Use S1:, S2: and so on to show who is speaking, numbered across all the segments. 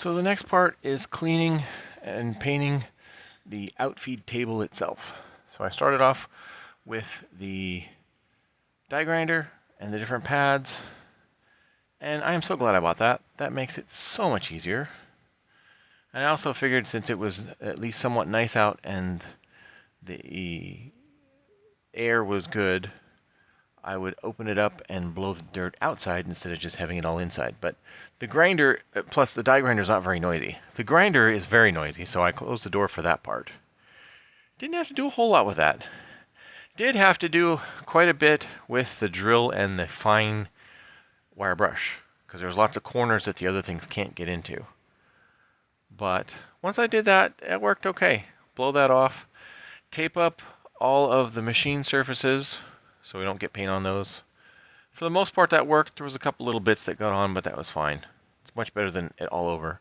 S1: So the next part is cleaning and painting the outfeed table itself. So I started off with the die grinder and the different pads, and I am so glad I bought that. That makes it so much easier. And I also figured since it was at least somewhat nice out and the air was good, I would open it up and blow the dirt outside instead of just having it all inside. But the grinder, plus the die grinder, is not very noisy. The grinder is very noisy, so I closed the door for that part. Didn't have to do a whole lot with that. Did have to do quite a bit with the drill and the fine wire brush, because there's lots of corners that the other things can't get into. But once I did that, it worked okay. Blow that off, tape up all of the machine surfaces so we don't get paint on those. For the most part that worked. There was a couple little bits that got on, but that was fine. It's much better than it all over.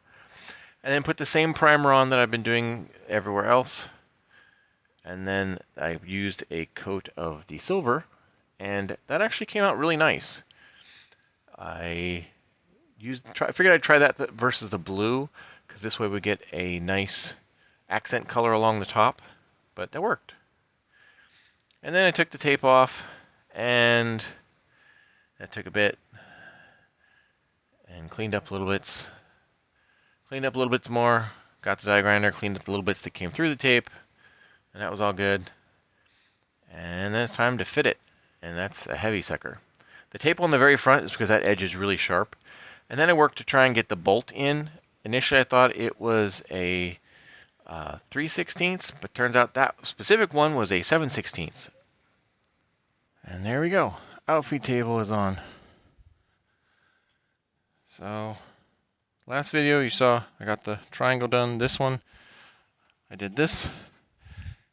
S1: And then put the same primer on that I've been doing everywhere else. And then I used a coat of the silver, and that actually came out really nice. I figured I'd try that versus the blue, because this way we get a nice accent color along the top, but that worked. And then I took the tape off, and that took a bit, and cleaned up little bits. Cleaned up little bits more, got the die grinder, cleaned up the little bits that came through the tape, and that was all good. And then it's time to fit it, and that's a heavy sucker. The tape on the very front is because that edge is really sharp. And then I worked to try and get the bolt in. Initially I thought it was a 3/16, but turns out that specific one was a 7/16. And there we go. Outfeed table is on. So, last video you saw I got the triangle done. This one, I did this.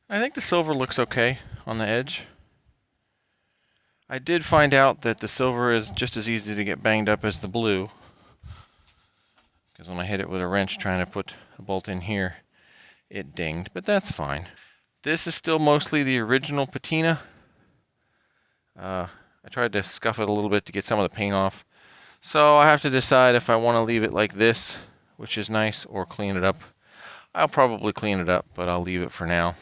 S1: I think the silver looks okay on the edge. I did find out that the silver is just as easy to get banged up as the blue, because when I hit it with a wrench trying to put a bolt in here, it dinged, but that's fine. This is still mostly the original patina. I tried to scuff it a little bit to get some of the paint off. So I have to decide if I want to leave it like this, which is nice, or clean it up. I'll probably clean it up, but I'll leave it for now.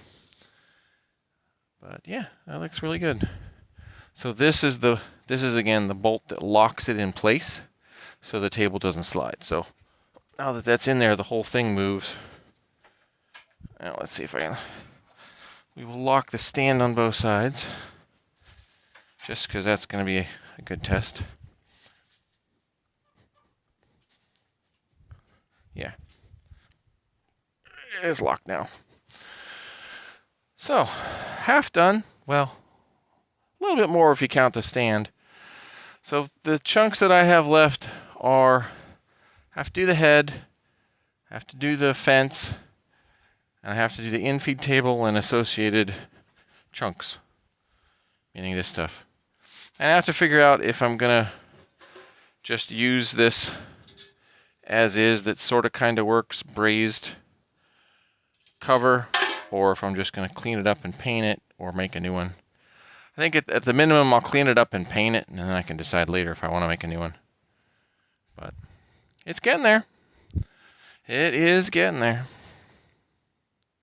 S1: But yeah, that looks really good. So this is again the bolt that locks it in place so the table doesn't slide. So now that that's in there, the whole thing moves. Now let's see if I can. We will lock the stand on both sides, just because that's going to be a good test. Yeah, it is locked now. So, half done. Well, a little bit more if you count the stand. So the chunks that I have left are, have to do the head, have to do the fence, and I have to do the infeed table and associated chunks, meaning this stuff. And I have to figure out if I'm gonna just use this as is, that sort of kind of works, brazed cover, or if I'm just going to clean it up and paint it or make a new one. I think at the minimum I'll clean it up and paint it, and then I can decide later if I want to make a new one. But it's getting there. It is getting there.